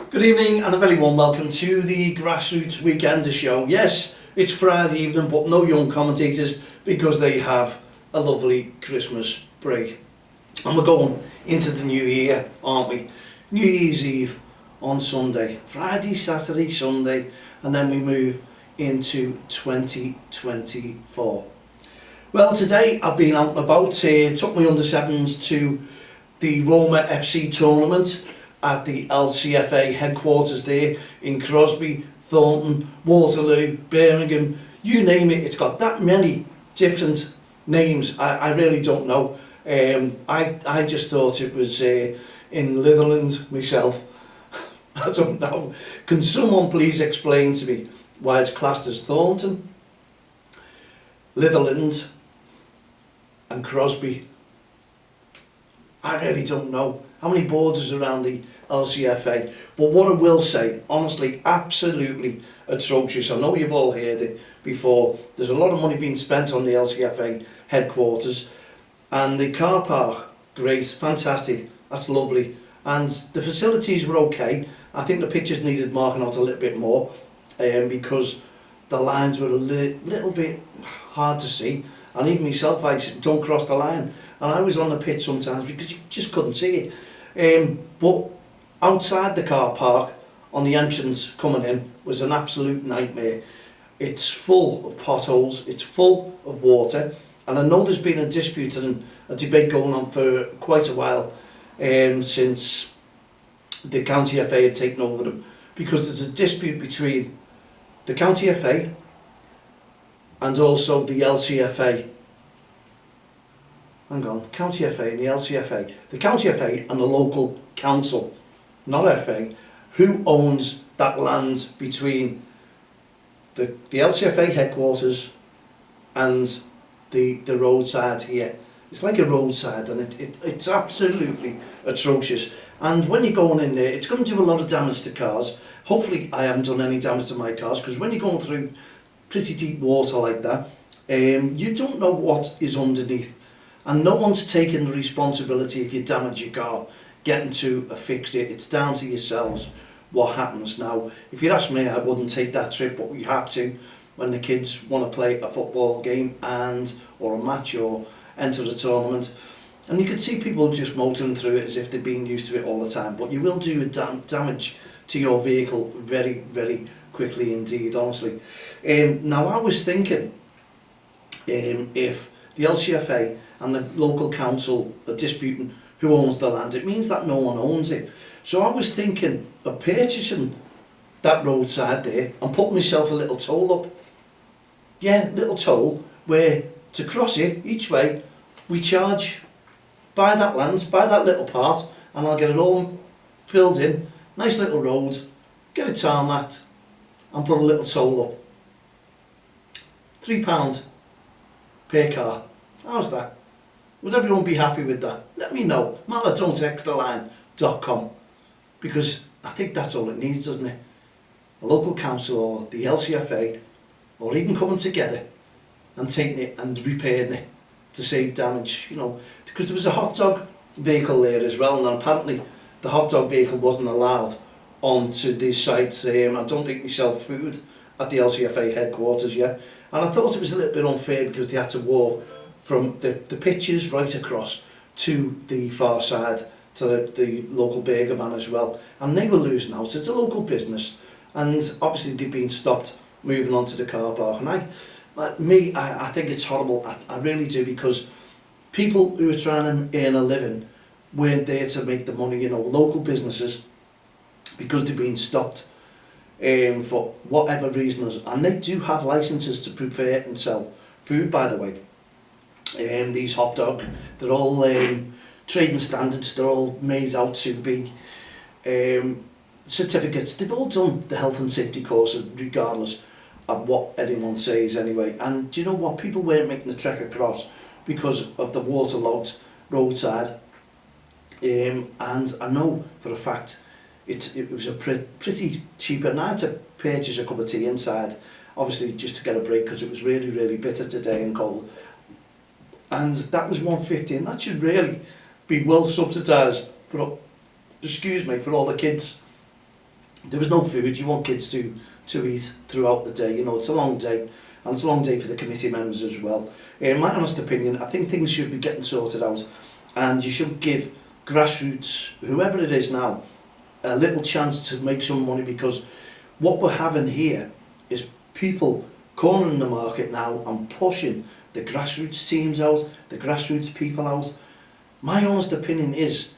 Good evening and a very warm welcome to the Grassroots Weekender show. Yes, it's Friday evening, but no young commentators because they have a lovely Christmas break. And we're going into the new year, aren't we? New Year's Eve on Sunday, Friday, Saturday, Sunday, and then we move into 2024. Well, today I've been out and about, took my under-7s to the Roma FC tournament at the LCFA headquarters there in Crosby, Thornton, Waterloo, Birmingham, you name it. It's got that many different names, I really don't know. I just thought it was in Litherland myself. I don't know. Can someone please explain to me why it's classed as Thornton, Litherland and Crosby? I really don't know how many borders around the LCFA, but what I will say, honestly, absolutely atrocious. I know you've all heard it before. There's a lot of money being spent on the LCFA headquarters, and the car park, great, fantastic, that's lovely, and the facilities were okay. I think the pitches needed marking out a little bit more because the lines were a little bit hard to see, and even myself, I don't cross the line. And I was on the pitch sometimes because you just couldn't see it. But outside the car park, on the entrance coming in, was an absolute nightmare. It's full of potholes, it's full of water, and I know there's been a dispute and a debate going on for quite a while since the County FA had taken over them, because there's a dispute between the County FA and also the LCFA. Hang on, County FA and the LCFA. The County FA and the local council, not FA, who owns that land between the LCFA headquarters and the roadside here. It's like a roadside, and it's absolutely atrocious. And when you're going in there, it's going to do a lot of damage to cars. Hopefully I haven't done any damage to my cars, because when you're going through pretty deep water like that, you don't know what is underneath. And no one's taking the responsibility if you damage your car, getting to a fixture. It's down to yourselves what happens. Now, if you'd ask me, I wouldn't take that trip, but we have to when the kids want to play a football game or a match or enter a tournament. And you can see people just motoring through it as if they've been used to it all the time. But you will do damage to your vehicle very, very quickly indeed, honestly. Now, I was thinking if the LCFA and the local council are disputing who owns the land, it means that no one owns it. So I was thinking of purchasing that roadside there and putting myself a little toll up. Yeah, little toll where to cross it each way we charge. Buy that land, buy that little part, and I'll get it all filled in. Nice little road, get it tarmacked and put a little toll up. £3 per car. How's that? Would everyone be happy with that? Let me know. mail@don'texttheline.com, because I think that's all it needs, doesn't it? A local council or the LCFA, or even coming together and taking it and repairing it to save damage, you know, because there was a hot dog vehicle there as well, and apparently the hot dog vehicle wasn't allowed onto these sites. I don't think they sell food at the LCFA headquarters yet, and I thought it was a little bit unfair because they had to walk from the pitches right across to the far side to the local burger van as well, and they were losing out. It's a local business, and obviously they've been stopped moving on to the car park, and I think it's horrible. I really do, because people who are trying to earn a living weren't there to make the money, you know, local businesses, because they've been stopped for whatever reasons, and they do have licenses to prepare and sell food, by the way. These hot dog, they're all trading standards, they're all made out to be certificates. They've all done the health and safety courses regardless of what anyone says anyway. And do you know what? People weren't making the trek across because of the waterlogged roadside. And I know for a fact it was a pretty cheap, and I had to purchase a cup of tea inside, obviously just to get a break because it was really, really bitter today and cold. And that was £1.50, and that should really be well subsidised for, for all the kids there was no food. You want kids to eat throughout the day. You know, it's a long day, and it's a long day for the committee members as well. In my honest opinion, I think things should be getting sorted out, and you should give grassroots, whoever it is now, a little chance to make some money, because what we're having here is people cornering the market now and pushing the grassroots teams out, the grassroots people out. My honest opinion is,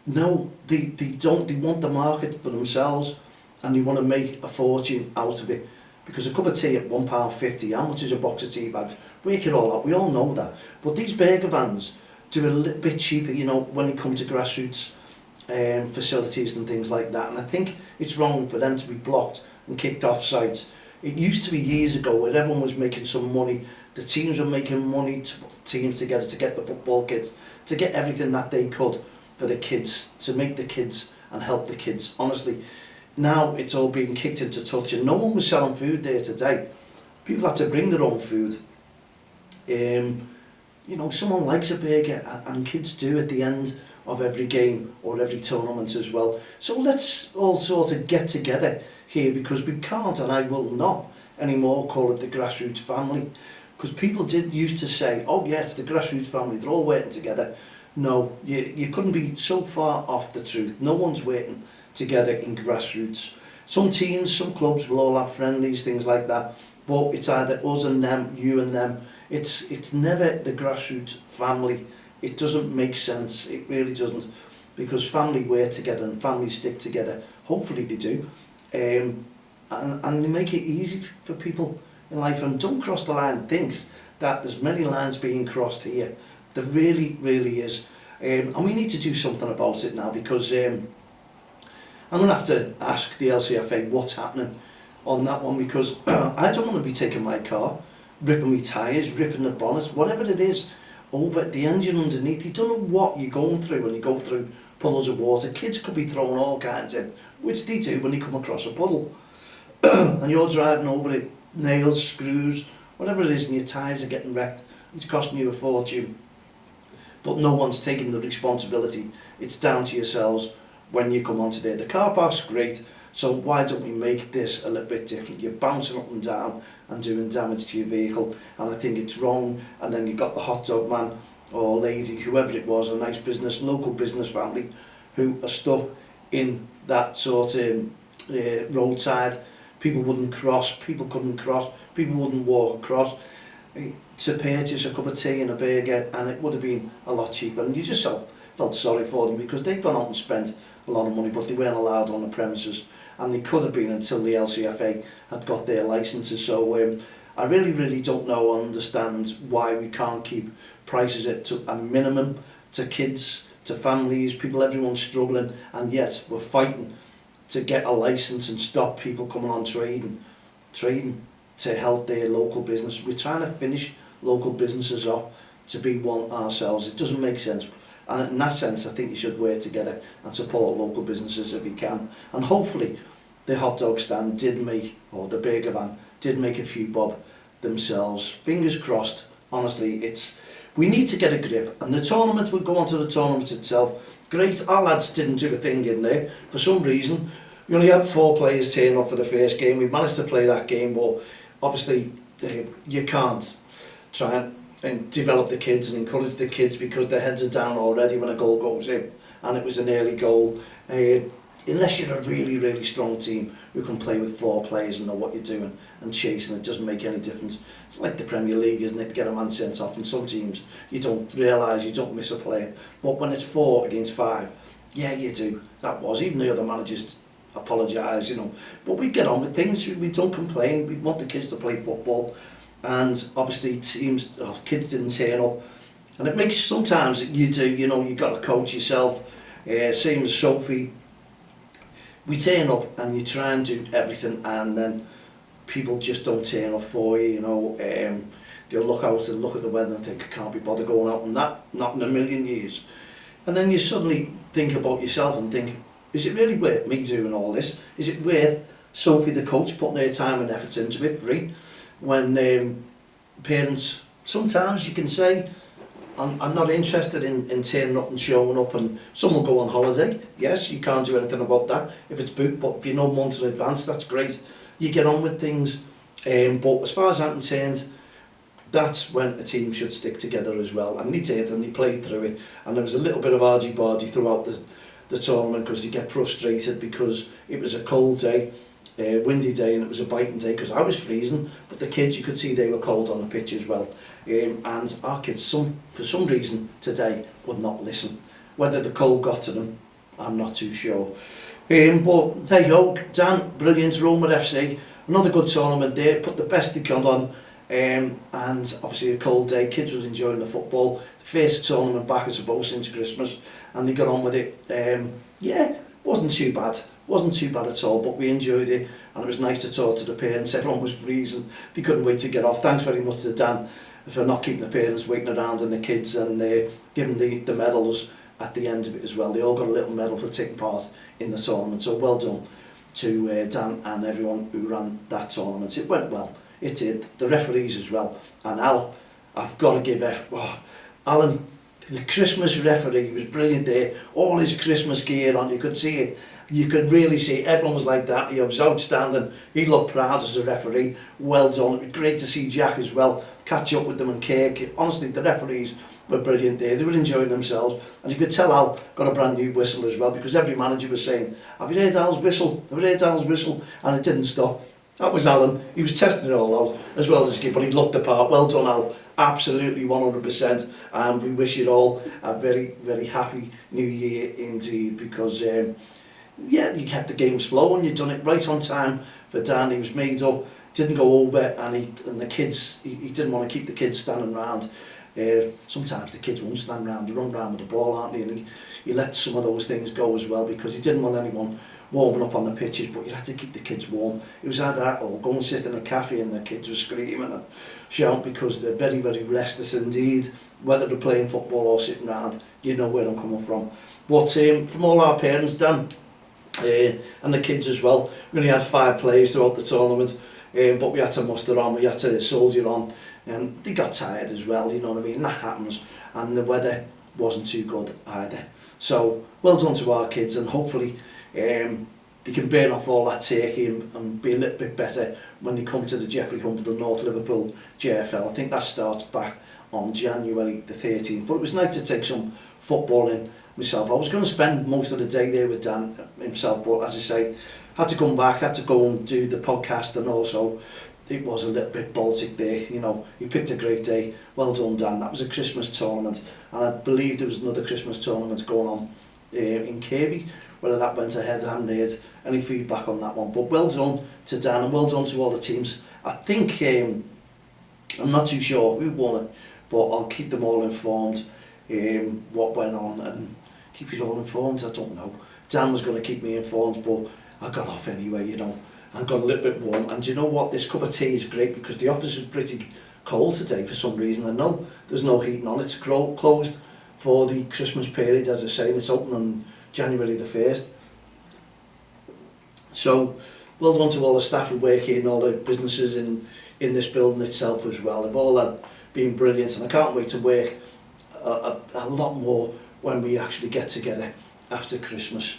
no, they don't. They want the market for themselves, and they want to make a fortune out of it. Because a cup of tea at £1.50, how much is a box of tea bags? Work it all out, we all know that. But these burger vans do a little bit cheaper, you know, when it comes to grassroots facilities and things like that. And I think it's wrong for them to be blocked and kicked off sites. It used to be years ago where everyone was making some money. The teams were making money to put teams together, to get the football kits, to get everything that they could for the kids, to make the kids and help the kids. Honestly, now it's all being kicked into touch, and no one was selling food there today. People had to bring their own food. You know, someone likes a burger, and kids do at the end of every game or every tournament as well. So let's all sort of get together here, because we can't, and I will not anymore call it the grassroots family, because people did used to say, oh yes, the grassroots family, they're all working together. No, you couldn't be so far off the truth. No one's working together in grassroots. Some teams, some clubs will all have friendlies, things like that, but it's either us and them, you and them. It's never the grassroots family. It doesn't make sense, it really doesn't, because family work together and families stick together. Hopefully they do, and they make it easy for people in life, and don't cross the line. Thinks that there's many lines being crossed here. There really, really is, and we need to do something about it now, because I'm going to have to ask the LCFA what's happening on that one, because I don't want to be taking my car, ripping my tyres, ripping the bonnets, whatever it is, over the engine underneath. You don't know what you're going through when you go through puddles of water. Kids could be throwing all kinds in, which they do when they come across a puddle. And you're driving over it, nails, screws, whatever it is, and your tyres are getting wrecked. It's costing you a fortune. But no one's taking the responsibility. It's down to yourselves when you come onto there. The car park's great, so why don't we make this a little bit different? You're bouncing up and down and doing damage to your vehicle, and I think it's wrong. And then you've got the hot dog man or lady, whoever it was, a nice business, local business family, who are stuck in that sort of roadside. People wouldn't cross, people couldn't cross, people wouldn't walk across to purchase a cup of tea and a burger, and it would have been a lot cheaper. And you just felt sorry for them, because they've gone out and spent a lot of money, but they weren't allowed on the premises, and they could have been until the LCFA had got their licences. So I really, really don't know or understand why we can't keep prices at a minimum to kids, to families, people, everyone's struggling, and yet we're fighting to get a licence and stop people coming on trading to help their local business. We're trying to finish local businesses off to be one ourselves. It doesn't make sense. And in that sense, I think you should work together and support local businesses if you can. And hopefully the hot dog stand did make, or the burger van, did make a few bob themselves. Fingers crossed. Honestly, we need to get a grip. And the tournament, we'll go on to the tournament itself. Great, our lads didn't do a thing in there. For some reason, we only had 4 players turn up for the first game. We managed to play that game, but obviously you can't try and develop the kids and encourage the kids, because their heads are down already when a goal goes in, and it was an early goal. Unless you're a really, really strong team who can play with 4 players and know what you're doing and chasing, it doesn't make any difference. It's like the Premier League, isn't it? To get a man sent off, and some teams you don't realise you don't miss a player, but when it's 4 against 5, yeah, you do. That was, even the other managers apologise, you know, but we get on with things. We don't complain. We want the kids to play football, and obviously kids didn't turn up, and it makes, sometimes you do, you know, you got to coach yourself. Same as Sophie, we turn up and you try and do everything, and then people just don't turn up for you, you know. They'll look out and look at the weather and think, I can't be bothered going out, and that, not in a million years. And then you suddenly think about yourself and think, is it really worth me doing all this? Is it worth Sophie the coach putting their time and efforts into it free? When parents, sometimes you can say, I'm not interested in turning up and showing up, and some will go on holiday. Yes, you can't do anything about that if it's booked, but if you know months in advance, that's great. You get on with things. But as far as I'm concerned, that's when a team should stick together as well. And they did, and they played through it. And there was a little bit of argy-bargy throughout the tournament because they get frustrated because it was a cold day, windy day, and it was a biting day because I was freezing, but the kids, you could see they were cold on the pitch as well. And our kids, for some reason today, would not listen. Whether the cold got to them, I'm not too sure. But there you go, Dan, brilliant, Roma FC, another good tournament there, put the best they could on, and obviously a cold day, kids were enjoying the football, the first tournament back I suppose since Christmas, and they got on with it. Yeah, wasn't too bad at all, but we enjoyed it, and it was nice to talk to the parents. Everyone was freezing, they couldn't wait to get off. Thanks very much to Dan for not keeping the parents waiting around and the kids, and giving the medals at the end of it as well. They all got a little medal for taking part in the tournament, so well done to Dan and everyone who ran that tournament. It went well, it did. The referees as well, and Al, I've got to give Alan, the Christmas referee, was brilliant there. All his Christmas gear on, you could see it. You could really see everyone was like that. He was outstanding. He looked proud as a referee. Well done. It was great to see Jack as well, catch up with them and Kirk. Honestly, the referees were brilliant there. They were enjoying themselves. And you could tell Al got a brand new whistle as well, because every manager was saying, have you heard Al's whistle? Have you heard Al's whistle? And it didn't stop. That was Alan. He was testing it all out, as well as his kid, but he looked the part. Well done, Al. Absolutely 100%. And we wish you all a very, very happy new year indeed, because yeah, you kept the games flowing, you'd done it right on time for Dan. He was made up, didn't go over, and the kids, he didn't want to keep the kids standing around. Sometimes the kids won't stand around, they run around with the ball, aren't they? And he let some of those things go as well, because he didn't want anyone warming up on the pitches, but you had to keep the kids warm. It was either that or go and sit in a cafe and the kids were screaming and shouting, because they're very, very restless indeed. Whether they're playing football or sitting around, you know where I'm coming from. But from all our parents, Dan, and the kids as well, we only had 5 players throughout the tournament, but we had to muster on, we had to soldier on, and they got tired as well, you know what I mean, that happens, and the weather wasn't too good either. So well done to our kids, and hopefully they can burn off all that turkey and be a little bit better when they come to the Geoffrey Hunt, the North Liverpool JFL. I think that starts back on January the 13th, but it was nice to take some football in myself. I was going to spend most of the day there with Dan himself, but as I say, had to come back, had to go and do the podcast, and also it was a little bit Baltic there, you know. He picked a great day. Well done, Dan. That was a Christmas tournament, and I believe there was another Christmas tournament going on in Kirby. Whether that went ahead, I haven't heard any feedback on that one, but well done to Dan, and well done to all the teams. I think, I'm not too sure who won it, but I'll keep them all informed what went on, and keep you all informed. I don't know. Dan was going to keep me informed, but I got off anyway, you know. I got a little bit warm, and you know what? This cup of tea is great, because the office is pretty cold today for some reason. I know there's no heating on. It's closed for the Christmas period, as I say. It's open on January the 1st. So well done to all the staff who work here and all the businesses in this building itself as well. They've all been brilliant, and I can't wait to work a lot more when we actually get together after Christmas.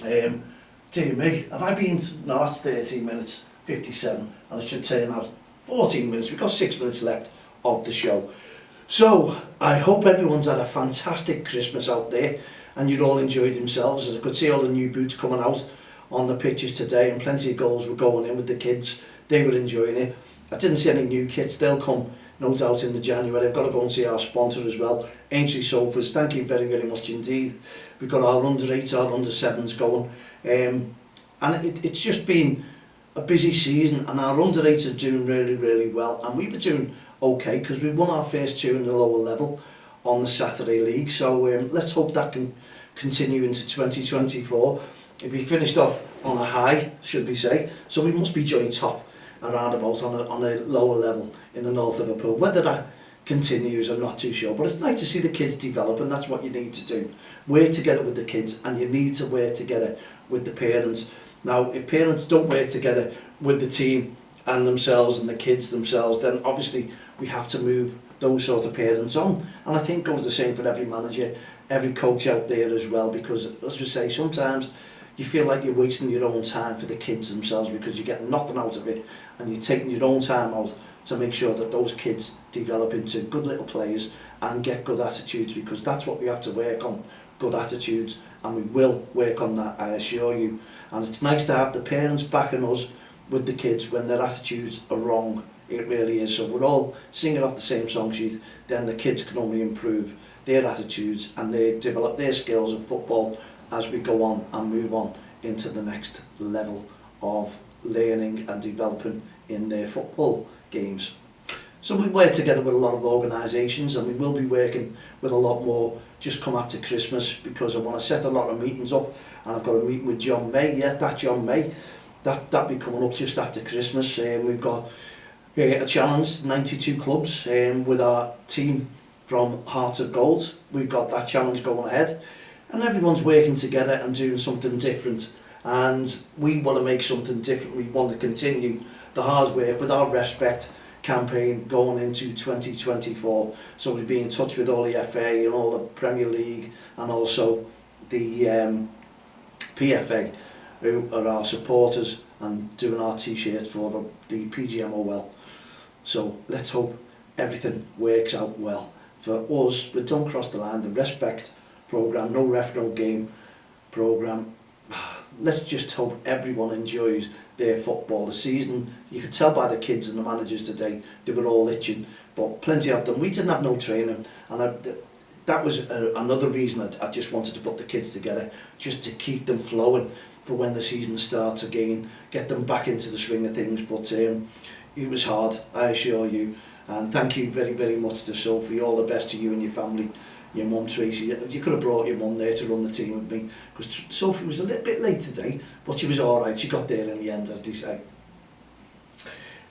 Dear me, have I been, no, that's 13 minutes, 57, and it should turn out 14 minutes. We've got 6 minutes left of the show. So I hope everyone's had a fantastic Christmas out there, and you all enjoyed themselves. As I could see all the new boots coming out on the pitches today, and plenty of goals were going in with the kids. They were enjoying it. I didn't see any new kits. They'll come no doubt in the January. I've got to go and see our sponsor as well, Aintree Sofas. Thank you very, very much indeed. We've got our under 8s, our under 7s going, and it's just been a busy season, and our under 8s are doing really, really well, and we were doing okay because we won our first 2 in the lower level on the Saturday League. So let's hope that can continue into 2024. If we finished off on a high, should we say, so we must be joint top around about on a lower level in the North Liverpool. Whether that continues, I'm not too sure, but it's nice to see the kids develop, and that's what you need to do. Work together with the kids, and you need to work together with the parents. Now, if parents don't work together with the team and themselves and the kids themselves, then obviously we have to move those sort of parents on. And I think goes the same for every manager, every coach out there as well, because as we say, sometimes you feel like you're wasting your own time for the kids themselves because you're getting nothing out of it, and you're taking your own time out to make sure that those kids develop into good little players and get good attitudes, because that's what we have to work on, good attitudes, and we will work on that, I assure you. And it's nice to have the parents backing us with the kids when their attitudes are wrong. It really is. So we're all singing off the same song sheet, then the kids can only improve their attitudes and they develop their skills of football as we go on and move on into the next level of learning and developing in their football games. So we work together with a lot of organisations, and we will be working with a lot more just come after Christmas, because I want to set a lot of meetings up, and I've got a meeting with John May, that John May, that'll be coming up just after Christmas. We've got a challenge, 92 clubs, with our team from Hearts of Gold. We've got that challenge going ahead, and everyone's working together and doing something different, and we want to make something different. We want to continue the hard work with our Respect campaign going into 2024, so we'll be in touch with all the FA and all the Premier League and also the PFA, who are our supporters, and doing our t-shirts for the PGMOL. So let's hope everything works out well for us. But don't cross the line, the Respect programme, no ref, no game programme. Let's just hope everyone enjoys their football this season. You could tell by the kids and the managers today, they were all itching, but plenty of them. We didn't have no training, and that was another reason I just wanted to put the kids together, just to keep them flowing for when the season starts again, get them back into the swing of things. But it was hard, I assure you. And thank you very, very much to Sophie. All the best to you and your family. Your mum Tracy, you could have brought your mum there to run the team with me, because Sophie was a little bit late today, but she was alright, she got there in the end, as they say.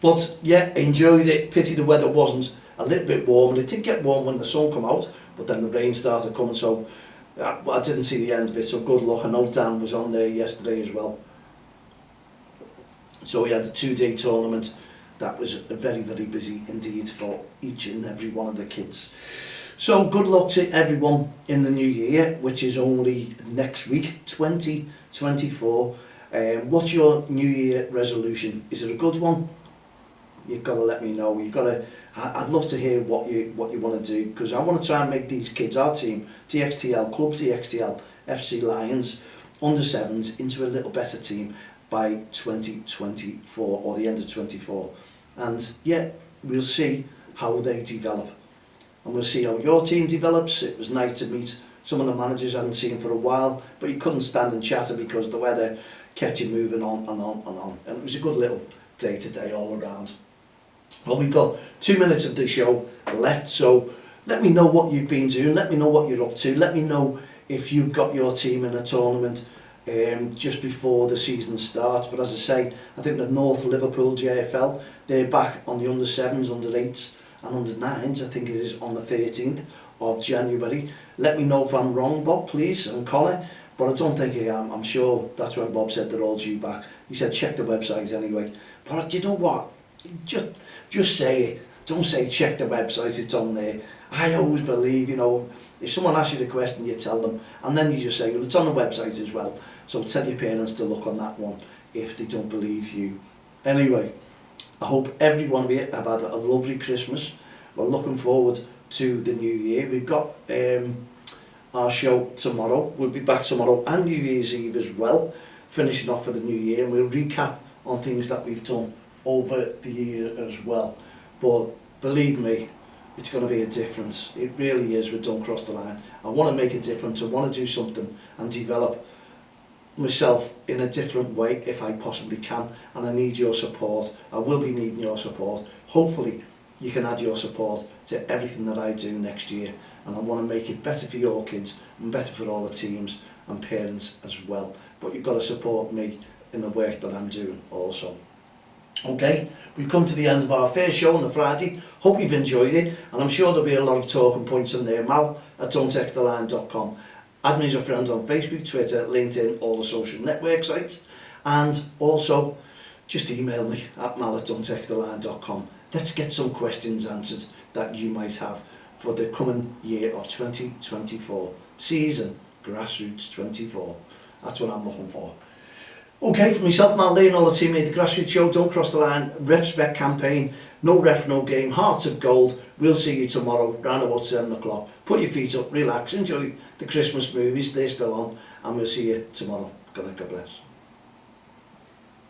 But yeah, enjoyed it. Pity the weather wasn't a little bit warm, and it did get warm when the sun came out, but then the rain started coming, so I didn't see the end of it. So good luck. I know Dan was on there yesterday as well. So we had a 2-day tournament. That was very, very busy indeed for each and every one of the kids. So good luck to everyone in the new year, which is only next week, 2024. What's your new year resolution? Is it a good one? You've got to let me know. I'd love to hear what you want to do, because I want to try and make these kids, our team, DXTL, Club DXTL, FC Lions, under 7s, into a little better team by 2024, or the end of 24. And yeah, we'll see how they develop. And we'll see how your team develops. It was nice to meet some of the managers I hadn't seen for a while, but you couldn't stand and chatter because the weather kept you moving on and on and on. And it was a good little day today all around. Well, we've got 2 minutes of the show left, so let me know what you've been doing, let me know what you're up to, let me know if you've got your team in a tournament just before the season starts. But as I say, I think the North Liverpool JFL, they're back on the under 7s, under 8s and under 9s. I think it is on the 13th of January. Let me know if I'm wrong, Bob, please, and Colin, but I don't think I am. I'm sure that's when Bob said they're all due back. He said check the website anyway. But you know what? Just say it. Don't say check the website, it's on there. I always believe, you know, if someone asks you the question, you tell them, and then you just say, well, it's on the website as well. So tell your parents to look on that one if they don't believe you. Anyway, I hope every one of you have had a lovely Christmas. We're looking forward to the new year. We've got our show tomorrow. We'll be back tomorrow and New Year's Eve as well, finishing off for the new year, and we'll recap on things that we've done over the year as well. But believe me, it's going to be a difference. It really is with Don't Cross the Line. I want to make a difference. I want to do something and develop myself in a different way if I possibly can, and I need your support. I will be needing your support. Hopefully you can add your support to everything that I do next year, and I want to make it better for your kids and better for all the teams and parents as well. But you've got to support me in the work that I'm doing also. Okay, we've come to the end of our first show on the Friday. Hope you've enjoyed it, and I'm sure there'll be a lot of talking points in there. Mal at don'ttexttheline.com. Add me as a friend on Facebook, Twitter, LinkedIn, all the social network sites, and also just email me at mal@don'ttexttheline.com. Let's get some questions answered that you might have for the coming year of 2024 season, Grassroots 24. That's what I'm looking for. Okay, for myself, Matt Lane, all the team made the Grassroots Show, Don't Cross the Line, Refspect campaign, no ref, no game, Hearts of Gold. We'll see you tomorrow, round about 7 o'clock. Put your feet up, relax, enjoy the Christmas movies, they're still on, and we'll see you tomorrow. God bless.